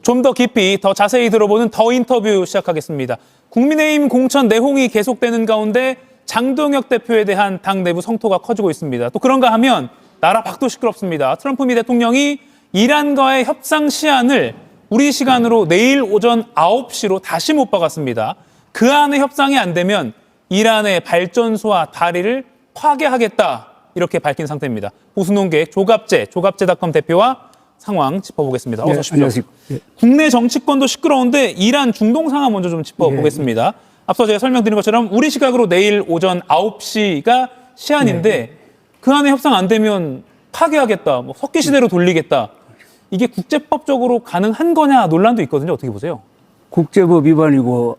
좀 더 깊이, 더 자세히 들어보는 더 인터뷰 시작하겠습니다. 국민의힘 공천 내홍이 계속되는 가운데 장동혁 대표에 대한 당 내부 성토가 커지고 있습니다. 또 그런가 하면 나라 밖도 시끄럽습니다. 트럼프 미 대통령이 이란과의 협상 시한을 우리 시간으로 내일 오전 9시로 다시 못 박았습니다. 그 안에 협상이 안 되면 이란의 발전소와 다리를 파괴하겠다, 이렇게 밝힌 상태입니다. 보수논객 조갑제닷컴 대표와 상황 짚어보겠습니다. 어서 오십시오. 안녕하십니까. 국내 정치권도 시끄러운데 이란 중동 상황 먼저 좀 짚어보겠습니다. 앞서 제가 설명드린 것처럼 우리 시각으로 내일 오전 9시가 시한인데 그 안에 협상 안 되면 파괴하겠다, 뭐 석기 시대로 돌리겠다. 이게 국제법적으로 가능한 거냐 논란도 있거든요. 어떻게 보세요? 국제법 위반이고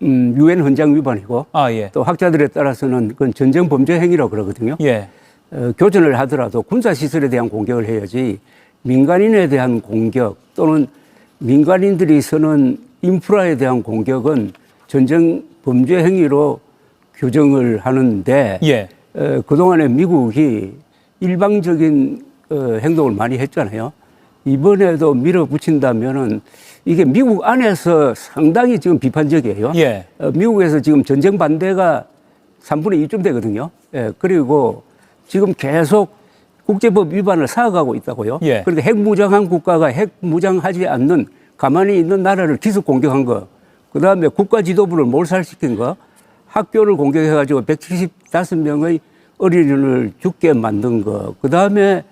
유엔 헌장 위반이고 예. 또 학자들에 따라서는 그건 전쟁 범죄 행위라고 그러거든요. 예. 교전을 하더라도 군사시설에 대한 공격을 해야지 민간인에 대한 공격 또는 민간인들이 쓰는 인프라에 대한 공격은 전쟁 범죄 행위로 규정을 하는데 예. 그동안에 미국이 일방적인 행동을 많이 했잖아요. 이번에도 밀어붙인다면은 이게 미국 안에서 상당히 지금 비판적이에요. 예. 미국에서 지금 전쟁 반대가 3분의 2쯤 되거든요. 그리고 지금 계속 국제법 위반을 쌓아가고 있다고요. 예. 그러니까 핵무장한 국가가 핵무장하지 않는 가만히 있는 나라를 기습 공격한 거, 그다음에 국가 지도부를 몰살시킨 거, 학교를 공격해가지고 175명의 어린이를 죽게 만든 거, 그다음에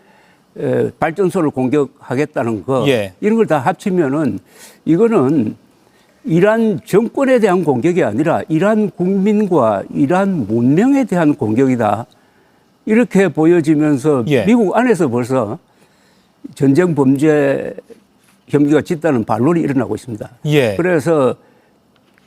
발전소를 공격하겠다는 거, 예. 이런 걸 다 합치면은 이거는 이란 정권에 대한 공격이 아니라 이란 국민과 이란 문명에 대한 공격이다, 이렇게 보여지면서 예. 미국 안에서 벌써 전쟁 범죄 혐의가 짙다는 반론이 일어나고 있습니다. 예. 그래서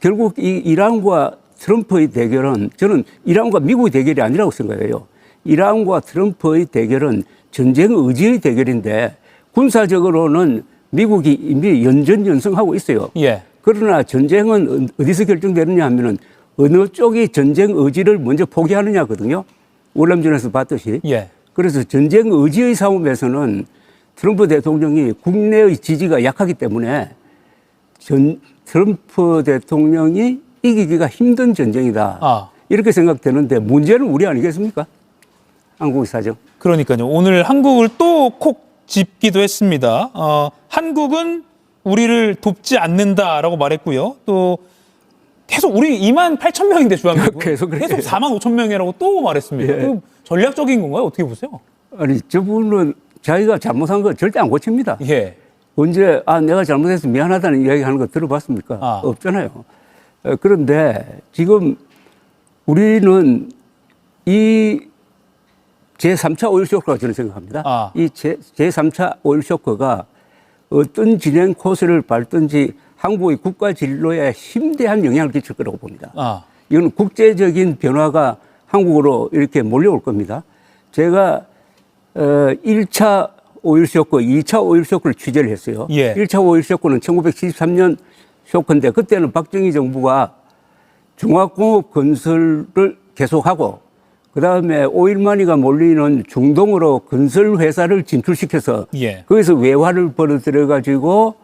결국 이 이란과 트럼프의 대결은 저는 이란과 미국의 대결이 아니라고 생각해요. 이란과 트럼프의 대결은 전쟁 의지의 대결인데 군사적으로는 미국이 이미 연전연승하고 있어요. 예. 그러나 전쟁은 어디서 결정되느냐 하면은 어느 쪽이 전쟁 의지를 먼저 포기하느냐거든요. 월남전에서 봤듯이. 예. 그래서 전쟁 의지의 싸움에서는 트럼프 대통령이 국내의 지지가 약하기 때문에 트럼프 대통령이 이기기가 힘든 전쟁이다. 이렇게 생각되는데 문제는 우리 아니겠습니까? 한국의 사정. 그러니까요. 오늘 한국을 또 콕 짚기도 했습니다. 한국은 우리를 돕지 않는다라고 말했고요. 또 계속 우리 28,000명인데 주한미군 계속 45,000명이라고 또 말했습니다. 예. 그 전략적인 건가요? 어떻게 보세요? 아니, 저분은 자기가 잘못한 거 절대 안 고칩니다. 예. 언제 내가 잘못해서 미안하다는 이야기 하는 거 들어봤습니까? 없잖아요. 그런데 지금 우리는 이 제3차 오일 쇼크라고 저는 생각합니다. 이 제3차 오일 쇼크가 어떤 진행 코스를 밟든지 한국의 국가 진로에 심대한 영향을 끼칠 거라고 봅니다. 이건 국제적인 변화가 한국으로 이렇게 몰려올 겁니다. 제가 1차 오일 쇼크, 2차 오일 쇼크를 취재를 했어요. 예. 1차 오일 쇼크는 1973년 쇼크인데 그때는 박정희 정부가 중화공업 건설을 계속하고 그다음에 오일머니가 몰리는 중동으로 건설 회사를 진출시켜서 예. 거기서 외화를 벌어들여 가지고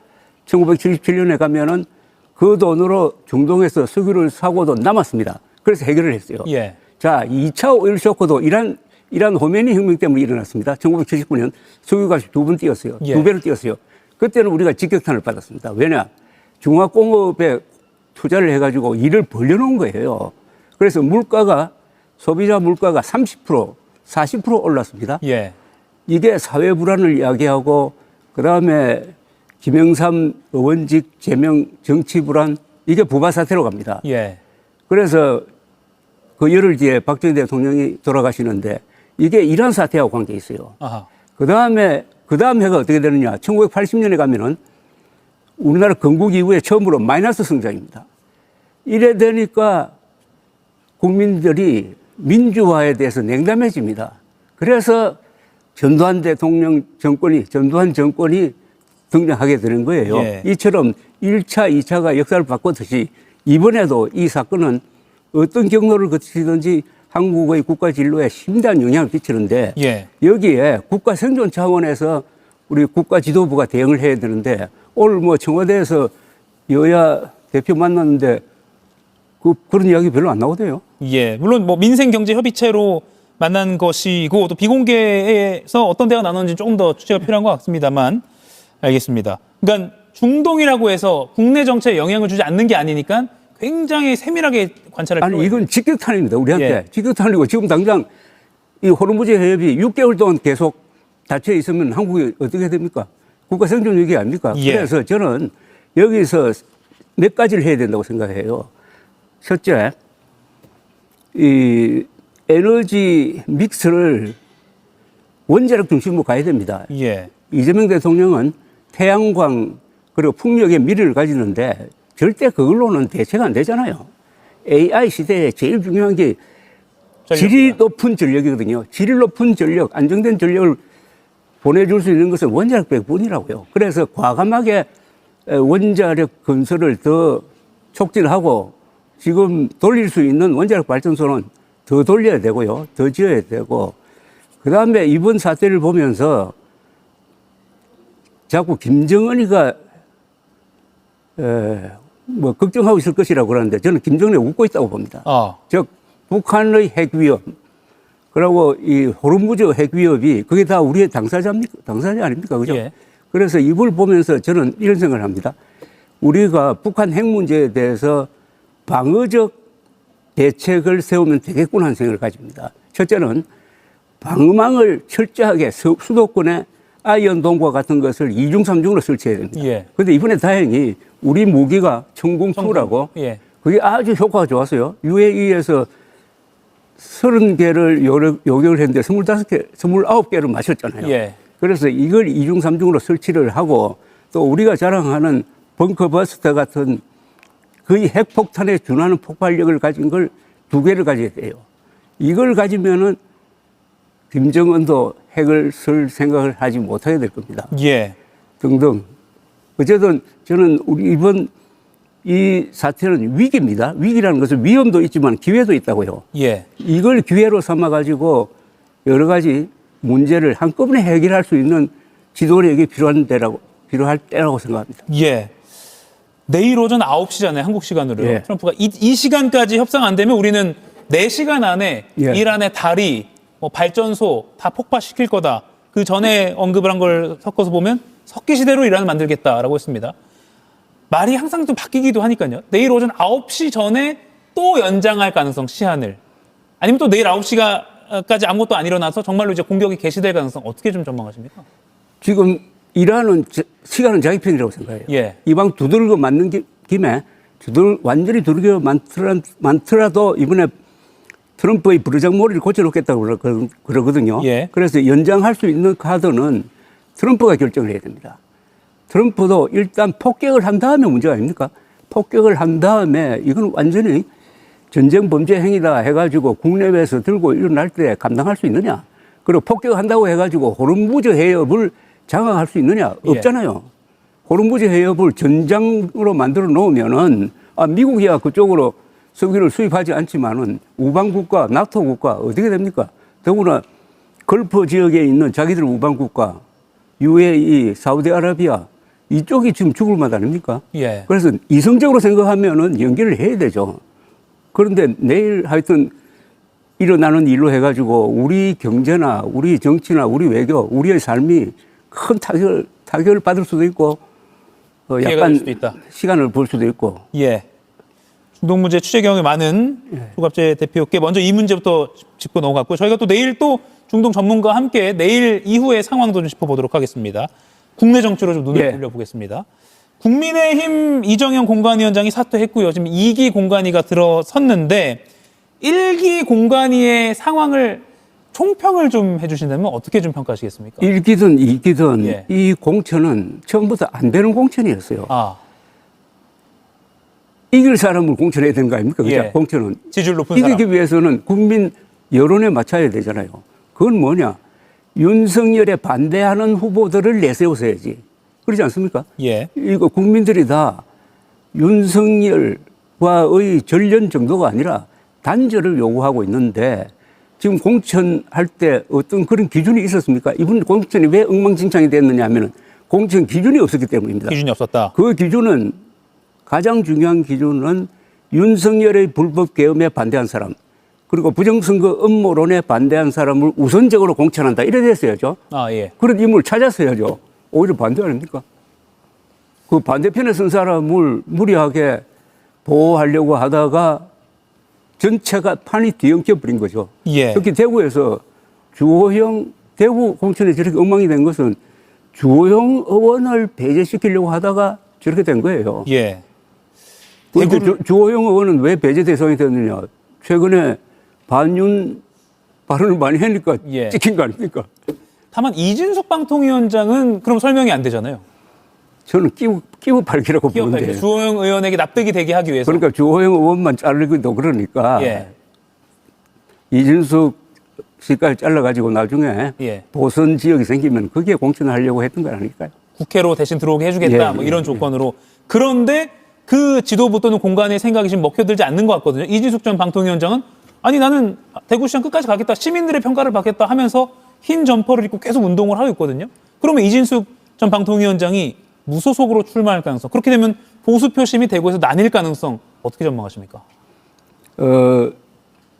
1977년에 가면은 그 돈으로 중동에서 석유를 사고도 남았습니다. 그래서 해결을 했어요. 예. 자, 2차 오일 쇼크도 이란 호메니 혁명 때문에 일어났습니다. 1979년 석유값이 2번 뛰었어요. 예. 2배로 뛰었어요. 그때는 우리가 직격탄을 받았습니다. 왜냐? 중화공업에 투자를 해가지고 일을 벌려놓은 거예요. 그래서 소비자 물가가 30%, 40% 올랐습니다. 예. 이게 사회 불안을 이야기하고 그다음에 김영삼 의원직 제명 정치 불안, 이게 부바 사태로 갑니다. 예. 그래서 그 열흘 뒤에 박정희 대통령이 돌아가시는데 이게 이란 사태하고 관계 있어요. 그 다음 해가 어떻게 되느냐? 1980년에 가면은 우리나라 건국 이후에 처음으로 마이너스 성장입니다. 이래 되니까 국민들이 민주화에 대해서 냉담해집니다. 그래서 전두환 정권이 등장하게 되는 거예요. 예. 이처럼 1차, 2차가 역사를 바꿨듯이 이번에도 이 사건은 어떤 경로를 거치든지 한국의 국가 진로에 심대한 영향을 끼치는데 예. 여기에 국가 생존 차원에서 우리 국가 지도부가 대응을 해야 되는데 오늘 뭐 청와대에서 여야 대표 만났는데 그런 이야기 별로 안 나오대요. 예, 물론 뭐 민생경제협의체로 만난 것이고 또 비공개에서 어떤 대화가 나눴는지 조금 더 취재가 필요한 것 같습니다만 알겠습니다. 그러니까 중동이라고 해서 국내 정치에 영향을 주지 않는 게 아니니까 굉장히 세밀하게 관찰할 필요가 아니 이건 직격탄입니다. 우리한테. 예. 직격탄이고 지금 당장 이 호르무즈 해협이 6개월 동안 계속 닫혀 있으면 한국이 어떻게 됩니까? 국가 생존 위기 아닙니까? 예. 그래서 저는 여기서 몇 가지를 해야 된다고 생각해요. 첫째, 이 에너지 믹스를 원자력 중심으로 가야 됩니다. 예. 이재명 대통령은 태양광 그리고 풍력의 미래를 가지는데 절대 그걸로는 대체가 안 되잖아요. AI 시대에 제일 중요한 게 질이 높은 전력이거든요. 질이 높은 전력, 안정된 전력을 보내줄 수 있는 것은 원자력 백분이라고요. 그래서 과감하게 원자력 건설을 더 촉진하고 지금 돌릴 수 있는 원자력 발전소는 더 돌려야 되고요. 더 지어야 되고. 그 다음에 이번 사태를 보면서 자꾸 김정은이가 뭐 걱정하고 있을 것이라고 그러는데 저는 김정은이 웃고 있다고 봅니다. 즉 북한의 핵위협 그리고 이 호르무즈 핵위협이 그게 다 우리의 당사자입니까? 당사자 아닙니까? 그죠? 예. 그래서 이걸 보면서 저는 이런 생각을 합니다. 우리가 북한 핵 문제에 대해서 방어적 대책을 세우면 되겠구나 하는 생각을 가집니다. 첫째는 방어망을 철저하게 수도권에 아이언돔과 같은 것을 2중, 3중으로 설치해야 됩니다. 그런데 이번에 다행히 우리 무기가 천궁2라고 예. 그게 아주 효과가 좋았어요. UAE에서 30개를 요격을 했는데 25개, 29개를 맞췄잖아요. 예. 그래서 이걸 2중, 3중으로 설치를 하고 또 우리가 자랑하는 벙커버스터 같은 거의 핵폭탄에 준하는 폭발력을 가진 걸 2개를 가져야 돼요. 이걸 가지면은 김정은도 핵을 쓸 생각을 하지 못하게 될 겁니다. 예. 등등. 어쨌든 저는 우리 이번 이 사태는 위기입니다. 위기라는 것은 위험도 있지만 기회도 있다고요. 예. 이걸 기회로 삼아가지고 여러 가지 문제를 한꺼번에 해결할 수 있는 지도력이 필요할 때라고 생각합니다. 예. 내일 오전 9시잖아요. 한국 시간으로요. 예. 트럼프가 이 시간까지 협상 안 되면 우리는 4시간 안에 예. 이란의 다리, 뭐 발전소 다 폭파시킬 거다. 그 전에 언급을 한 걸 섞어서 보면 석기 시대로 이란을 만들겠다라고 했습니다. 말이 항상 좀 바뀌기도 하니까요. 내일 오전 9시 전에 또 연장할 가능성, 시한을. 아니면 또 내일 9시까지 아무것도 안 일어나서 정말로 이제 공격이 개시될 가능성 어떻게 좀 전망하십니까? 지금 이란은 시간은 자기 편이라고 생각해요. 예. 이방 두들겨 맞는 김에 완전히 두들겨 많더라도 이번에 트럼프의 부르장머리를 고쳐놓겠다고 그러거든요. 예. 그래서 연장할 수 있는 카드는 트럼프가 결정을 해야 됩니다. 트럼프도 일단 폭격을 한 다음에 문제가 아닙니까? 폭격을 한 다음에 이건 완전히 전쟁 범죄 행위다 해가지고 국내외에서 들고 일어날 때 감당할 수 있느냐? 그리고 폭격한다고 해가지고 호르무즈 해협을 장악할 수 있느냐? 없잖아요. 호르무즈 해협을 전장으로 만들어 놓으면은 미국이야 그쪽으로 석유를 수입하지 않지만은 우방국가, 나토 국가 어떻게 됩니까? 더구나 걸프 지역에 있는 자기들 우방국가, UAE, 사우디아라비아 이쪽이 지금 죽을 맛 아닙니까? 예. 그래서 이성적으로 생각하면은 연결을 해야 되죠. 그런데 내일 하여튼 일어나는 일로 해가지고 우리 경제나 우리 정치나 우리 외교, 우리의 삶이 큰 타격을 받을 수도 있고 약간 수도 있다. 시간을 볼 수도 있고. 예. 중동 문제 취재 경험이 많은 조갑재 대표께 먼저 이 문제부터 짚고 넘어갔고 저희가 또 내일 또 중동 전문가와 함께 내일 이후의 상황도 좀 짚어보도록 하겠습니다. 국내 정치로 좀 눈을 돌려보겠습니다. 국민의힘 이정현 공관위원장이 사퇴했고요. 지금 2기 공관위가 들어섰는데 1기 공관위의 상황을 총평을 좀 해주신다면 어떻게 좀 평가하시겠습니까? 1기든 2기든 이 공천은 처음부터 안 되는 공천이었어요. 이길 사람을 공천해야 되는 거 아닙니까? 그죠? 공천은. 지지율 높은 사람. 이기기 위해서는 국민 여론에 맞춰야 되잖아요. 그건 뭐냐? 윤석열에 반대하는 후보들을 내세워서야지. 그렇지 않습니까? 이거 국민들이 다 윤석열과의 전련 정도가 아니라 단절을 요구하고 있는데 지금 공천할 때 어떤 그런 기준이 있었습니까? 이번 공천이 왜 엉망진창이 됐느냐 하면은 공천 기준이 없었기 때문입니다. 기준이 없었다. 그 기준은 가장 중요한 기준은 윤석열의 불법 계엄에 반대한 사람 그리고 부정선거 음모론에 반대한 사람을 우선적으로 공천한다. 이래 됐어야죠. 아, 예. 그런 인물을 찾았어야죠. 오히려 반대 아닙니까? 그 반대편에 쓴 사람을 무리하게 보호하려고 하다가 전체가 판이 뒤엉켜 버린 거죠. 예. 특히 대구에서 주호영 대구 공천에 저렇게 엉망이 된 것은 주호영 의원을 배제시키려고 하다가 저렇게 된 거예요. 예. 그런데 주호영 의원은 왜 배제 대상이 됐느냐? 최근에 반윤 발언을 많이 하니까 예. 찍힌 거 아닙니까? 다만 이진숙 방통위원장은 그럼 설명이 안 되잖아요. 저는 끼워 팔기라고 보는데. 주호영 의원에게 납득이 되게 하기 위해서. 그러니까 주호영 의원만 자르기도 그러니까 예. 이진숙 씨까지 잘라가지고 나중에 예. 보선 지역이 생기면 거기에 공천을 하려고 했던 거 아닐까요? 국회로 대신 들어오게 해주겠다. 예, 뭐 예, 이런 조건으로. 그런데 그 지도부 또는 공간의 생각이 지금 먹혀들지 않는 것 같거든요. 이진숙 전 방통위원장은 아니 나는 대구시장 끝까지 가겠다. 시민들의 평가를 받겠다 하면서 흰 점퍼를 입고 계속 운동을 하고 있거든요. 그러면 이진숙 전 방통위원장이 무소속으로 출마할 가능성. 그렇게 되면 보수 표심이 대구에서 나뉠 가능성 어떻게 전망하십니까?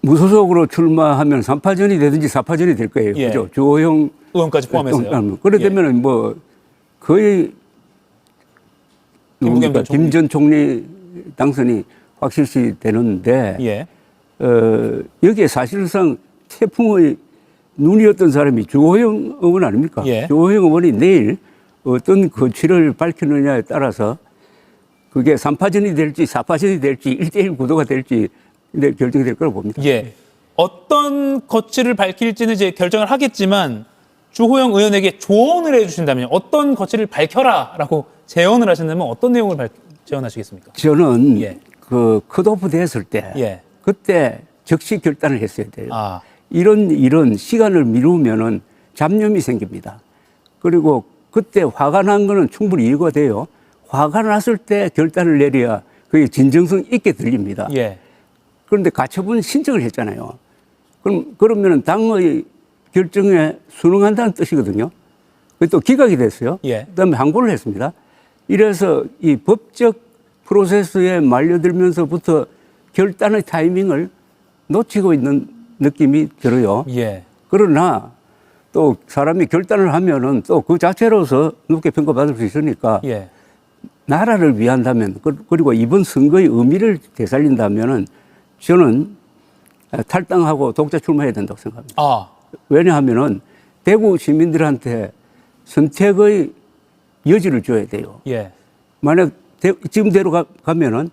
무소속으로 출마하면 3파전이 되든지 4파전이 될 거예요. 예. 그죠? 주호영 의원까지 포함해서요. 그래 되면 뭐 거의 김 전 총리 당선이 확실시 되는데 예. 여기에 사실상 태풍의 눈이었던 사람이 주호영 의원 아닙니까? 예. 주호영 의원이 내일 어떤 거취를 밝히느냐에 따라서 그게 3파전이 될지 4파전이 될지 1대1 구도가 될지 결정이 될 거라고 봅니다. 예. 어떤 거취를 밝힐지는 이제 결정을 하겠지만 주호영 의원에게 조언을 해주신다면 어떤 거취를 밝혀라라고 제언을 하신다면 어떤 내용을 제언하시겠습니까? 저는 예. 그 컷오프 됐을 때 예. 그때 즉시 결단을 했어야 돼요. 아. 이런 시간을 미루면은 잡념이 생깁니다. 그리고 그때 화가 난 거는 충분히 이해가 돼요. 화가 났을 때 결단을 내려야 그게 진정성 있게 들립니다. 예. 그런데 가처분 신청을 했잖아요. 그러면은 당의 결정에 순응한다는 뜻이거든요. 그게 또 기각이 됐어요. 예. 그다음에 항고를 했습니다. 이래서 이 법적 프로세스에 말려들면서부터 결단의 타이밍을 놓치고 있는 느낌이 들어요. 예. 그러나 또 사람이 결단을 하면은 또 그 자체로서 높게 평가받을 수 있으니까 예. 나라를 위한다면 그리고 이번 선거의 의미를 되살린다면은 저는 탈당하고 독자 출마해야 된다고 생각합니다. 아. 왜냐하면은 대구 시민들한테 선택의 여지를 줘야 돼요. 예. 만약 지금대로 가면은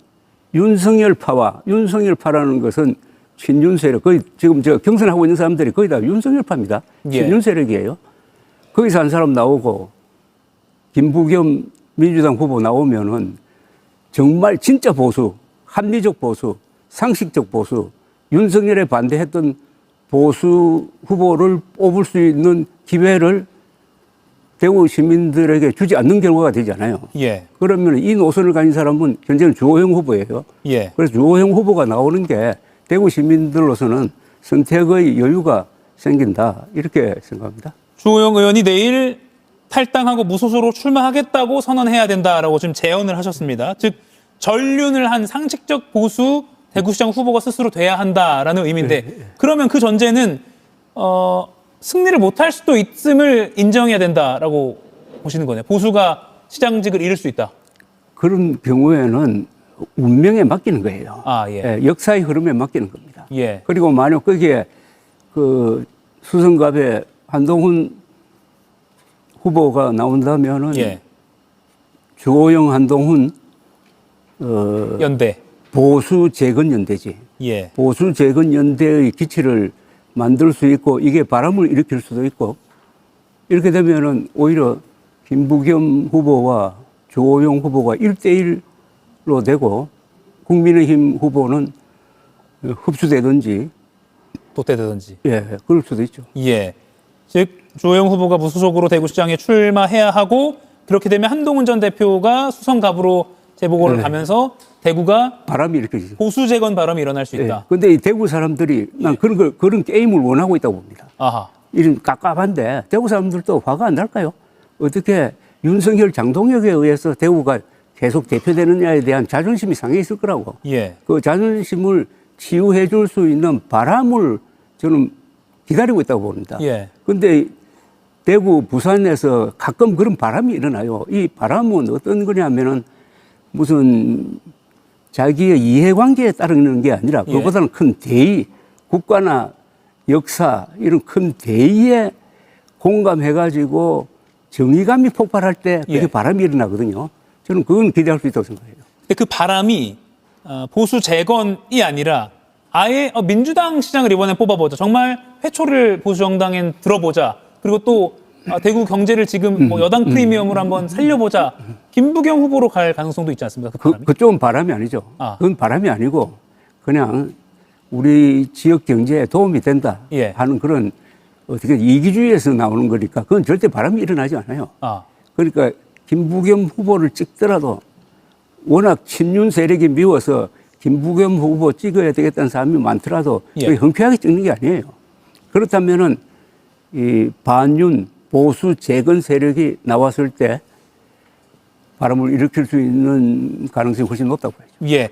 윤석열파라는 것은 친윤 세력, 거의 지금 경선하고 있는 사람들이 거의 다 윤석열파입니다. 예. 친윤 세력이에요. 거기서 한 사람 나오고 김부겸 민주당 후보 나오면은 정말 진짜 보수, 합리적 보수, 상식적 보수, 윤석열에 반대했던 보수 후보를 뽑을 수 있는 기회를 대구 시민들에게 주지 않는 결과가 되잖아요. 예. 그러면 이 노선을 가진 사람은 현재는 주호영 후보예요. 예. 그래서 주호영 후보가 나오는 게 대구 시민들로서는 선택의 여유가 생긴다. 이렇게 생각합니다. 주호영 의원이 내일 탈당하고 무소속으로 출마하겠다고 선언해야 된다라고 지금 제언을 하셨습니다. 즉 전륜을 한 상식적 보수 대구시장 후보가 스스로 돼야 한다라는 의미인데 그러면 그 전제는 승리를 못할 수도 있음을 인정해야 된다라고 보시는 거네요. 보수가 시장직을 잃을 수 있다. 그런 경우에는 운명에 맡기는 거예요. 아, 예. 역사의 흐름에 맡기는 겁니다. 예. 그리고 만약 거기에 그 수성갑에 한동훈 후보가 나온다면은 예. 주호영 한동훈 연대. 보수 재건 연대지. 예. 보수 재건 연대의 기치를 만들 수 있고 이게 바람을 일으킬 수도 있고 이렇게 되면은 오히려 김부겸 후보와 주호영 후보가 1대1로 되고 국민의힘 후보는 흡수되든지 도태되든지. 예, 그럴 수도 있죠. 예. 즉 주호영 후보가 무소속으로 대구시장에 출마해야 하고 그렇게 되면 한동훈 전 대표가 수성갑으로 재보궐을 네. 가면서 대구가 바람이 일으켜지죠. 보수 재건 바람이 일어날 수 예. 있다. 근데 이 대구 사람들이 난 그런 게임을 원하고 있다고 봅니다. 아하. 이런 깝깝한데 대구 사람들도 화가 안 날까요? 어떻게 윤석열 장동혁에 의해서 대구가 계속 대표되느냐에 대한 자존심이 상해 있을 거라고. 예. 그 자존심을 치유해 줄 수 있는 바람을 저는 기다리고 있다고 봅니다. 예. 근데 대구, 부산에서 가끔 그런 바람이 일어나요. 이 바람은 어떤 거냐면은 무슨 자기의 이해관계에 따르는 게 아니라 그것보다는 큰 대의, 국가나 역사 이런 큰 대의에 공감해가지고 정의감이 폭발할 때 그게 바람이 일어나거든요. 저는 그건 기대할 수 있다고 생각해요. 근데 그 바람이 보수 재건이 아니라 아예 민주당 시장을 이번에 뽑아보자. 정말 회초를 보수 정당엔 들어보자. 그리고 또 대구 경제를 지금 뭐 여당 프리미엄으로 한번 살려보자. 김부겸 후보로 갈 가능성도 있지 않습니까? 그 바람이? 그쪽은 바람이 아니죠. 그건 바람이 아니고 그냥 우리 지역 경제에 도움이 된다 하는 그런 어떻게 이기주의에서 나오는 거니까 그건 절대 바람이 일어나지 않아요. 그러니까 김부겸 후보를 찍더라도 워낙 친윤 세력이 미워서 김부겸 후보 찍어야 되겠다는 사람이 많더라도 흔쾌하게 찍는 게 아니에요. 그렇다면은 이 반윤 보수 재건 세력이 나왔을 때 바람을 일으킬 수 있는 가능성이 훨씬 높다고 봐야죠. 예.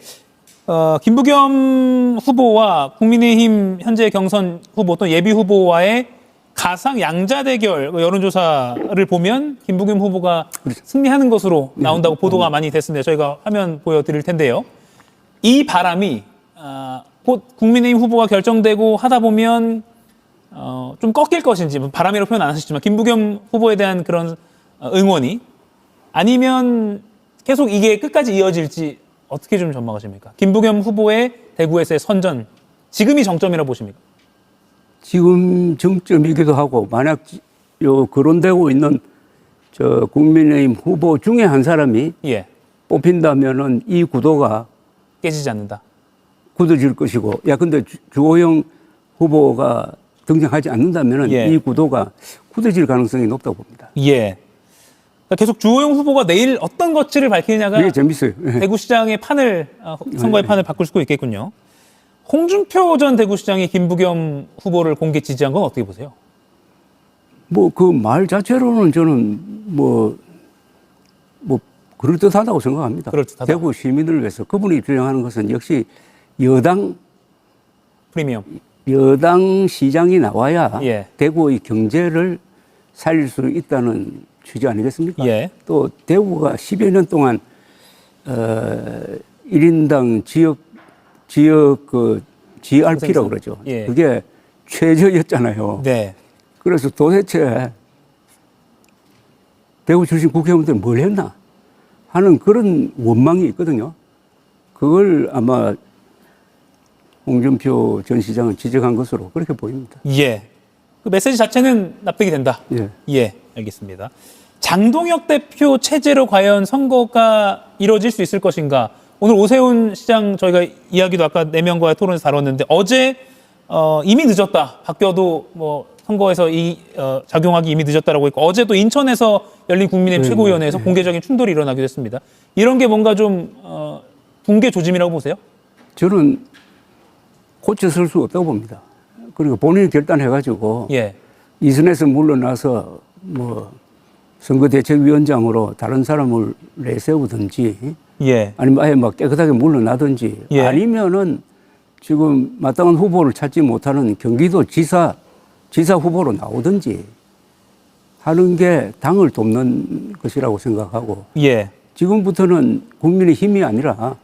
김부겸 후보와 국민의힘 현재 경선 후보 또 예비 후보와의 가상 양자 대결 여론조사를 보면 김부겸 후보가 승리하는 것으로 나온다고 보도가 많이 됐습니다. 저희가 화면 보여드릴 텐데요. 이 바람이 곧 국민의힘 후보가 결정되고 하다 보면 좀 꺾일 것인지 바람이라고 표현 안 하시지만 김부겸 후보에 대한 그런 응원이 아니면 계속 이게 끝까지 이어질지 어떻게 좀 전망하십니까? 김부겸 후보의 대구에서의 선전 지금이 정점이라고 보십니까? 지금 정점이기도 하고 만약 거론되고 있는 저 국민의힘 후보 중에 한 사람이 뽑힌다면은 이 구도가 깨지지 않는다. 굳어질 것이고, 근데 주호영 후보가 등장하지 않는다면은 이 구도가 굳어질 가능성이 높다고 봅니다. 그러니까 계속 주호영 후보가 내일 어떤 거치를 밝히느냐가 재밌어요. 대구시장의 판을 선거의 판을 바꿀 수도 있겠군요. 홍준표 전 대구시장이 김부겸 후보를 공개 지지한 건 어떻게 보세요? 그 말 자체로는 저는 그럴듯하다고 생각합니다. 그럴듯하다. 대구 시민들을 위해서 그분이 주장하는 것은 역시 여당 프리미엄. 여당 시장이 나와야 대구의 경제를 살릴 수 있다는 취지 아니겠습니까? 또 대구가 10여 년 동안 1인당 지역 GRP라고 그러죠. 그게 최저였잖아요. 그래서 도대체 대구 출신 국회의원들은 뭘 했나 하는 그런 원망이 있거든요. 그걸 아마 홍준표 전 시장은 지적한 것으로 그렇게 보입니다. 그 메시지 자체는 납득이 된다. 알겠습니다. 장동혁 대표 체제로 과연 선거가 이루어질 수 있을 것인가? 오늘 오세훈 시장 저희가 이야기도 아까 4명과의 토론에서 다뤘는데 어제 이미 늦었다. 바뀌어도 선거에서 작용하기 이미 늦었다라고 했고 어제 또 인천에서 열린 국민의힘 최고위원회에서 공개적인 충돌이 일어나기도 했습니다. 이런 게 뭔가 좀 붕괴 조짐이라고 보세요? 저는 고쳐설 수 없다고 봅니다. 그리고 본인이 결단해가지고 이선에서 물러나서 선거대책위원장으로 다른 사람을 내세우든지 아니면 아예 깨끗하게 물러나든지 아니면은 지금 마땅한 후보를 찾지 못하는 경기도 지사 후보로 나오든지 하는 게 당을 돕는 것이라고 생각하고 지금부터는 국민의 힘이 아니라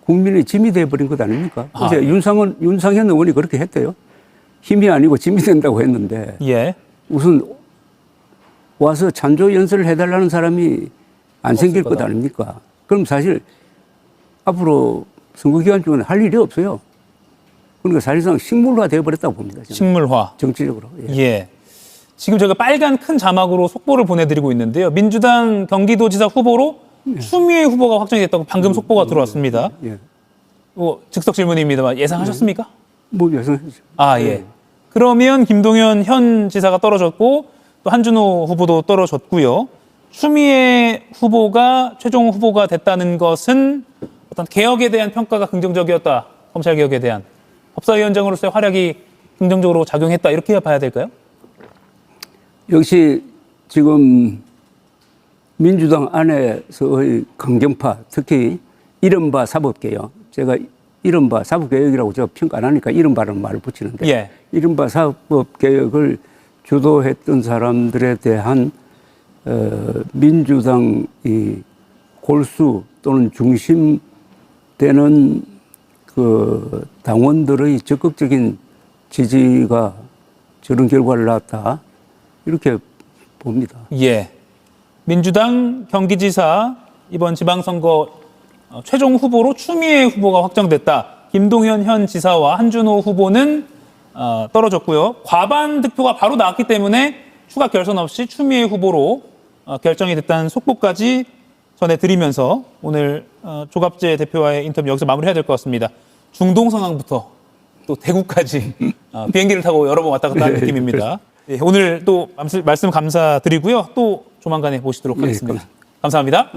국민의 짐이 돼버린 것 아닙니까? 어제 윤상현 의원이 그렇게 했대요. 힘이 아니고 짐이 된다고 했는데 우선 와서 찬조 연설을 해달라는 사람이 안 생길 것 아닙니까? 그럼 사실 앞으로 선거 기간 중에 할 일이 없어요. 그러니까 사실상 식물화 되어버렸다고 봅니다. 저는. 식물화. 정치적으로. 지금 저희가 빨간 큰 자막으로 속보를 보내드리고 있는데요. 민주당 경기도지사 후보로 추미애 후보가 확정이 됐다고 방금 속보가 들어왔습니다. 즉석 질문입니다만 예상하셨습니까? 예상했죠. 그러면 김동연 현 지사가 떨어졌고 또 한준호 후보도 떨어졌고요. 추미애 후보가 최종 후보가 됐다는 것은 어떤 개혁에 대한 평가가 긍정적이었다. 검찰개혁에 대한. 법사위원장으로서의 활약이 긍정적으로 작용했다. 이렇게 봐야 될까요? 역시 지금 민주당 안에서의 강경파, 특히 이른바 사법개혁, 제가 이른바 사법개혁이라고 제가 평가 안 하니까 이른바라는 말을 붙이는데 예. 이른바 사법개혁을 주도했던 사람들에 대한 민주당 이 골수 또는 중심 되는 그 당원들의 적극적인 지지가 저런 결과를 낳았다 이렇게 봅니다. 예. 민주당 경기지사 이번 지방선거 최종 후보로 추미애 후보가 확정됐다. 김동연 현 지사와 한준호 후보는 떨어졌고요. 과반 득표가 바로 나왔기 때문에 추가 결선 없이 추미애 후보로 결정이 됐다는 속보까지 전해드리면서 오늘 조갑재 대표와의 인터뷰 여기서 마무리해야 될 것 같습니다. 중동 상황부터 또 대구까지 비행기를 타고 여러 번 왔다 갔다 한 느낌입니다. 예, 오늘 또 말씀 감사드리고요. 또 조만간에 모시도록 하겠습니다. 감사합니다.